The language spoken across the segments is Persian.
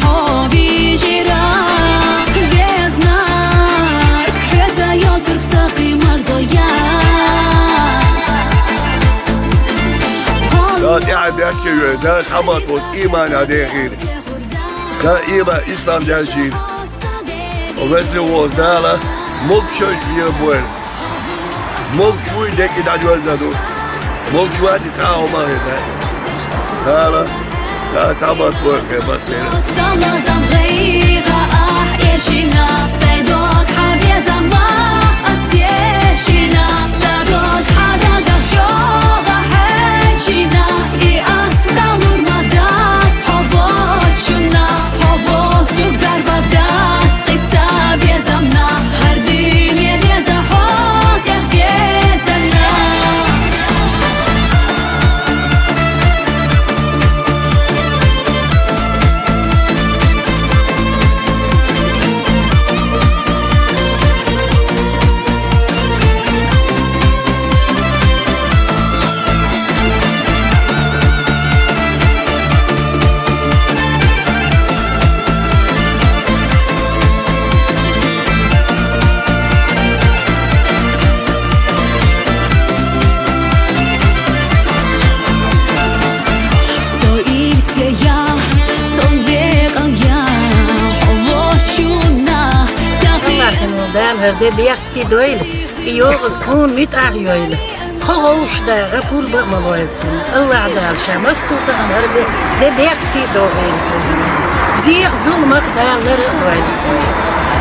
حوی جیران ویزنار حوزه یا ترک ساقی مرزویت داد يعني بيحكي ده خبط وز إيمان عليه ده إيمان إسلام جالجين وبس وز دالا ملك شوي بيبوين ملك شوي دكي دا جوزدو ملك شوي هاتي تاو ما هيدا دالا ده خبط ورقة بس دال هرده بیاکی دویل ایوغ کون میت آیویل خوش داره پول با موازین الله دال شمس سوتان هرده بیاکی دویل زیغ زول مقدار لرقویل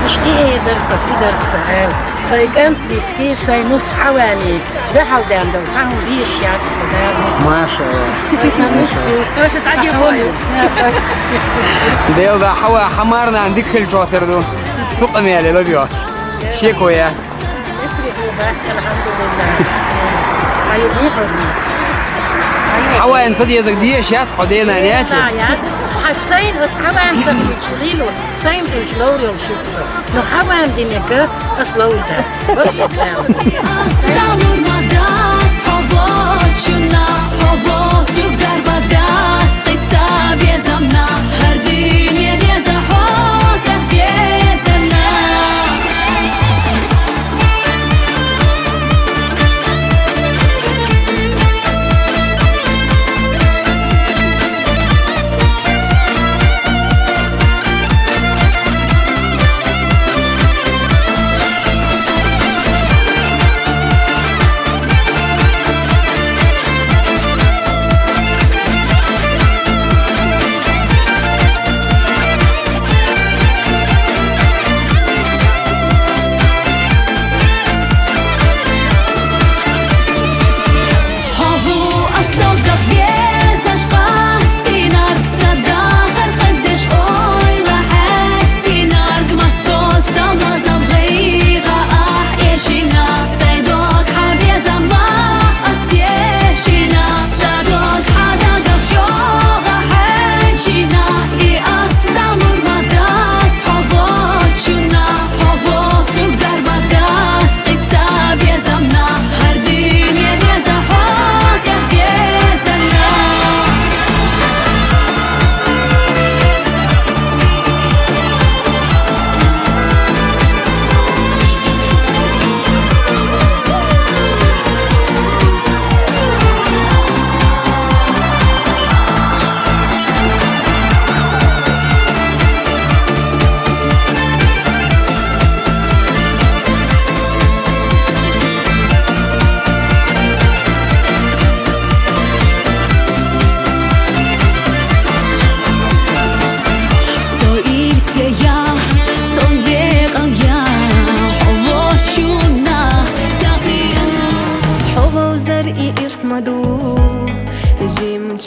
نشتی در قصیدر سهل سایگان دیسکی ساینوس حوالي ده حودان ده تعمل بيه الشيعة سودان ما شاء الله نفسي وش تعجبوني ده يبقى حمارنا عندك الجوتر ده تقم يا لبيو شيكو يا افرقوا بس الحمد لله حوا انت دي زك دي اشياء حدينا نياتي حسين اتحوا انت بتشغيلو سايم بتشلوري وشوفه نو حوا عندك اصلو ده استعمر مدات حوات شنا حوات يقدر بدات قصة بيزمنا هردين ينيزا حوات فيزمنا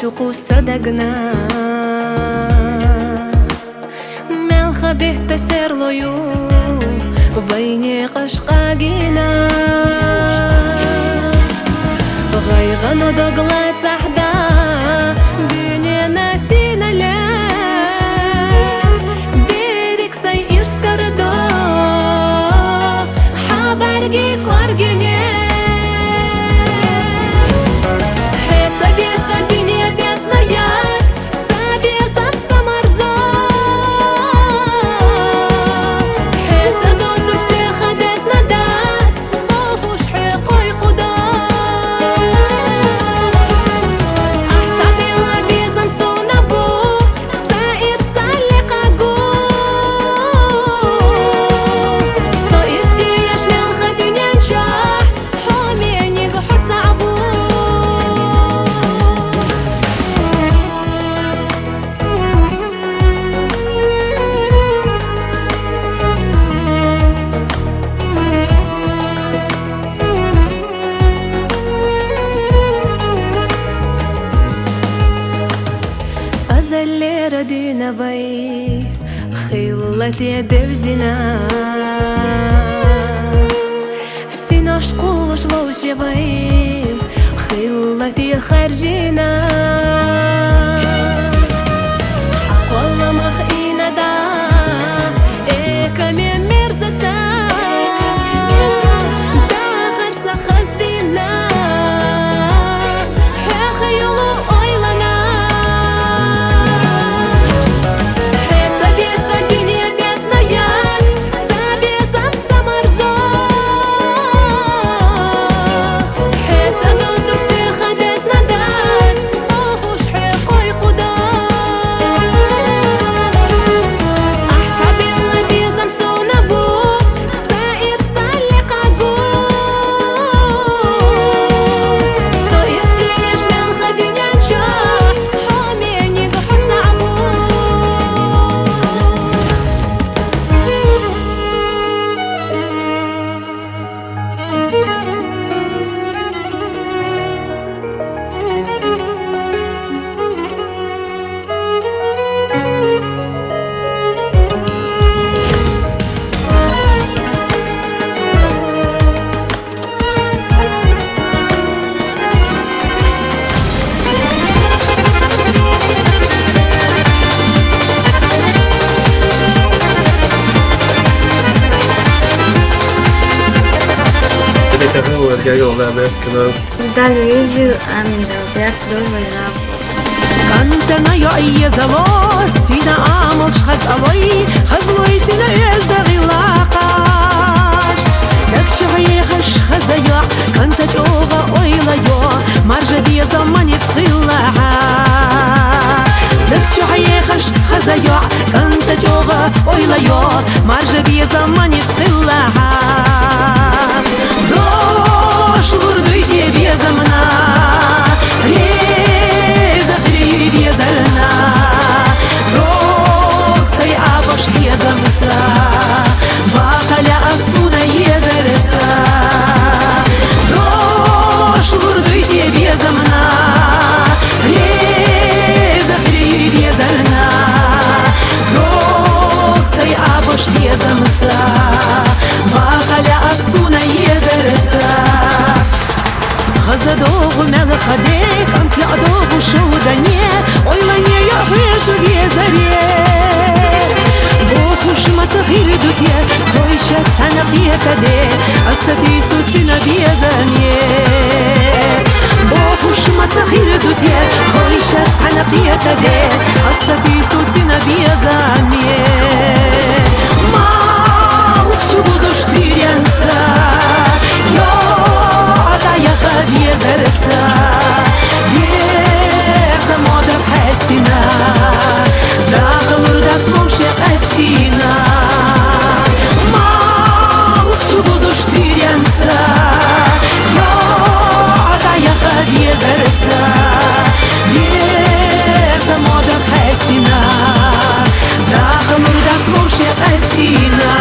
شوق صدقنا من خبيه تسير ليو ويني قشقاقينا غيغنو دقلات سحدا دنيا تينا لا ديرك سير سكردو حبرقي قرقني حيث بيسا الدنيا ديسنا ياس سابي سام سمرزو غزل ردينا بي خيلتي devzina Sinosh kullosh vojevim خيلتي خارجينا والله مخينا دا كم مرزا سا دا خرسا خزدينا خيلو اويلنا حيث بيسا دنيا ديسنا يات سابيسا بسامرزو حيث قلتك سيخا ديسنا داس اوخوش حيقوي قدا Dalvizio ando Beato Vairavo. كانتنا يا أي زوات سينا عامل شخص أوي خزويتنا يزدغي لاقاش تكشعي خش خزيا كانت جوغا أويلا يو مرجع دي زمان يتخيلها تكشعي خش خزيا كانت جوغا أويلا يو مرجع دي زمان يتخيلها دوش وربي دي زمنا يزرنا روك سي عبش يزمسا باقلا أصونا يزرسا روش وردوي بيزمنا يزخري بيزرنا روك سي عبش يزمسا باقلا أصونا يزرسا خزدوغ ملخديك أنت لعدوغ شودانيه ойланье я хвежу везаре бохуш матахир дутье хойша цанақие таде асати сутина везанье бохуш матахир дутье хойша цанақие таде асати сутина везанье маух чубузуш сиренца yo атая хавезерца مادر حسينا داخل ردت موشي قستينا ما وخشو بوزوش سيريانسا يا عطايا خدي زرسا بيرسا مادر حسينا داخل ردت موشي قستينا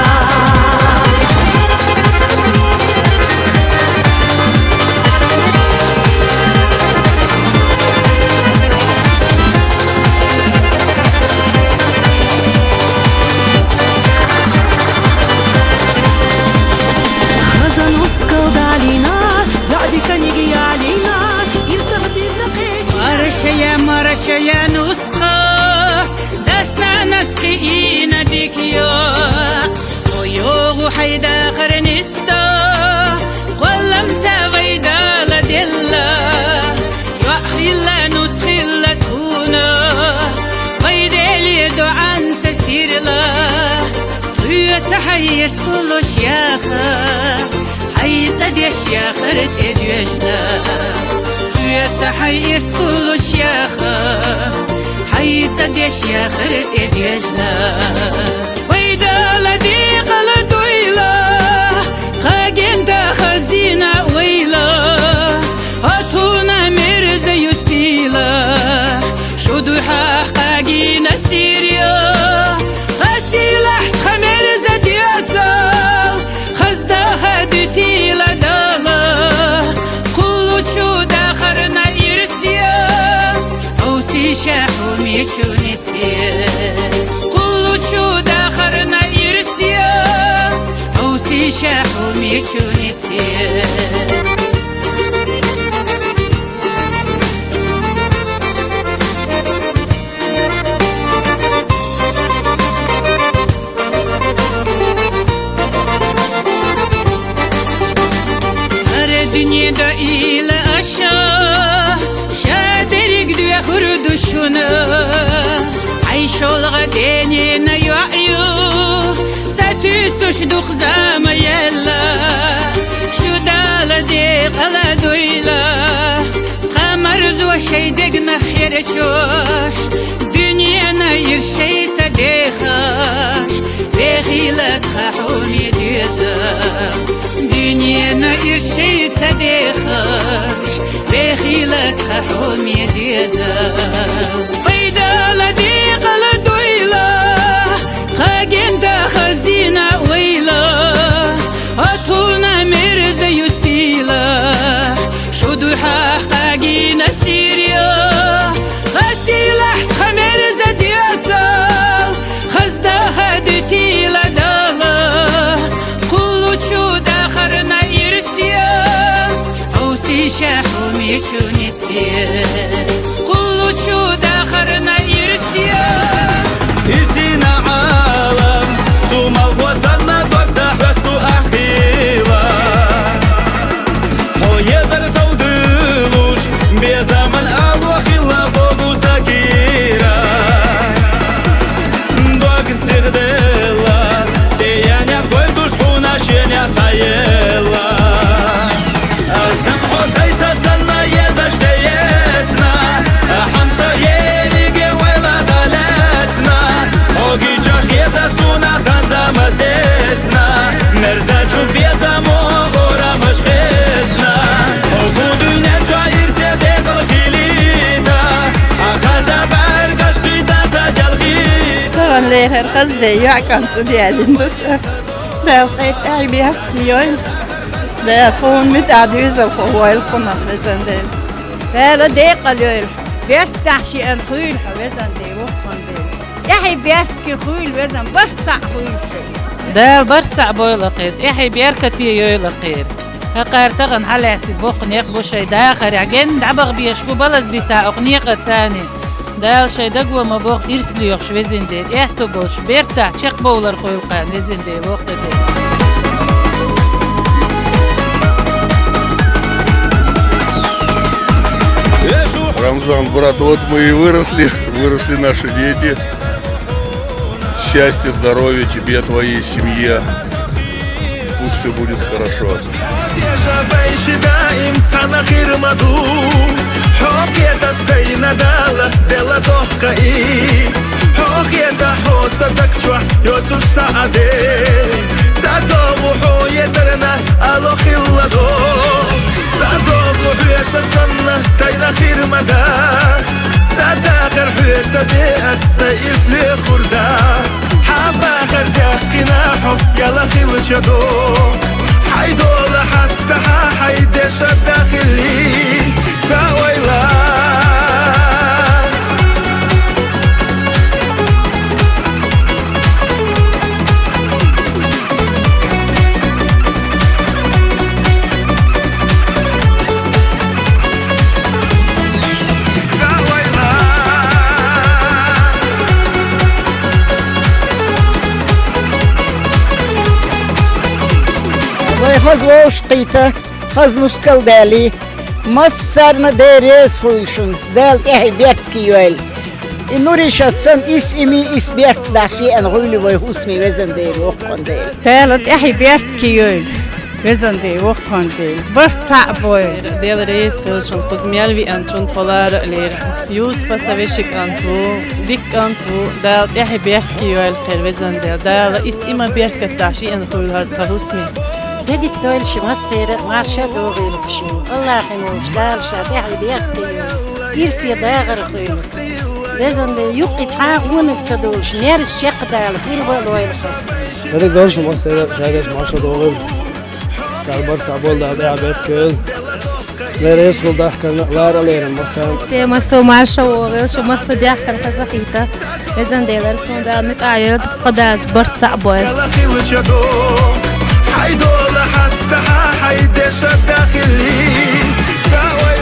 مرشيا نسخة دسنا نسخي إينا ديكيا ويوغو حيدا خرنستا قلم تغيدا لدلا يوحي الله نسخي لتونا ويدالي دعان تسير الله ويتحير كل شياخة حيزا ديش يا خرد إديوشنا يتحير كل شياخة حيتا ديش يا خرد إديشنا ويدا لدي خلد ويلا خاقين دا خزينة ويلا أتونا مرزا يسيلا شدو حاقاقين سيريا خسيلة خمرزا دياسا خزدا خدتي لدالا كل شو داخرنا إرسيا أو سيشاحو يشونسي قلو شو داخرنا إرسيا أوسي شاحوم يشونسي Dünyada ile aşağı şaderik düye hurdu şunu Ayşolga denine yu'yu Satü suçduk zamayella Şu dala de qala duyla Qamarız ve şeydek nakhir çoş Dünyana yir şey sadekhaş Behilat khahum yedüzam Dünyana yir şey sadekhaş Behilat khahum yedüzam Qaydala de qala duyla Qagenda khazina wayla Atuna mirza yusila Şuduha qagina Siriya Qasilah khamirza diyasal Khazda haditila dala Qulu çuda kharna irsiya Ausi shahum yechunisiya Qulu çuda kharna irsiya Isina alam Sumal khwasanna Dwaksa hwastu akhila Hoyezar saudilush Bezaman alwakhila Bogu sakira Dwak sigdela Deyanya koydush Huna shenya sayela Azam hosaysa sanna Yezash deyetna Hamsa yerige wela daletna Ogi jahiyeta suna khanza masetna Merza çubiyeta mo ora mashkhetna Ogu dünya cairse dekal khilita Akhaza bargash qita tajal khita طبعا ليه القصد يعكن سودي الهندوس ده قيت أعبيها مليون ده يكون متعدوزة وهو القمة مثلا ده لا دقيقة اليوم بيرتاح شيء خيل حوزن ده وقفن ده يحي بيرتكي خيل وزن برتع خيل دال برتع بويلقيد إحي بيركتي يويلقيد هقارتغن حلعتي بوقن يقبو شي داخر عجن دعبغ بيشبو بلز بيسا أغنيقة تاني دال شي دقوة مبوغ إرسلي يخش وزن ديل إحتو بولش بيرتع چق بولر خويلقان وزن ديل وقت ديل Рамзан, брат, вот мы и выросли наши дети. Счастья, здоровья тебе, твоей семье. Пусть все будет хорошо. تايرا خير مدات سادا خير حيت سدي السيف لي خردات حابا خير تحكينا حب يلا خيل جدوك حيدول حستها حيدش الداخلي ساويلا خز ووش قيته خز نسكل دالي مصرنا ديريس خويشون دال إحي بيكي يويل النوري شاتسن اسمي بيك داشي أن غولي ويهوسمي وزن دير وقن دير ثالث إحي بيكي يويل وزن دير وقن دير برتع بويل ديل ريس خلشن قزميال في أنتون طلار لير يوس بسويشك أنتو ديك أنتو دال إحي بيكي يويل خير وزن دير دال اسمي بيك داشي أن غولي ويهوسمي ديك دول شي مصير ما شادو غير بشو الله خموش دال شادح بيختي يرسي داغر خيل لازم يقي تعاون بتدوش نيرس شق دال غير والو يلخط هذا دولش مصير شادش ما شادو غير كالبر صابول دا بيت كل غير يسخل ضحك لارا ليرا مثلا تي مسو معشة وغير شو مسو ضحك الخزخيتة إذن ديلر سون دا متعيد قدرت برتع بوي يلا خيل جدو حيدو لحستها حيدش الداخلي ساوي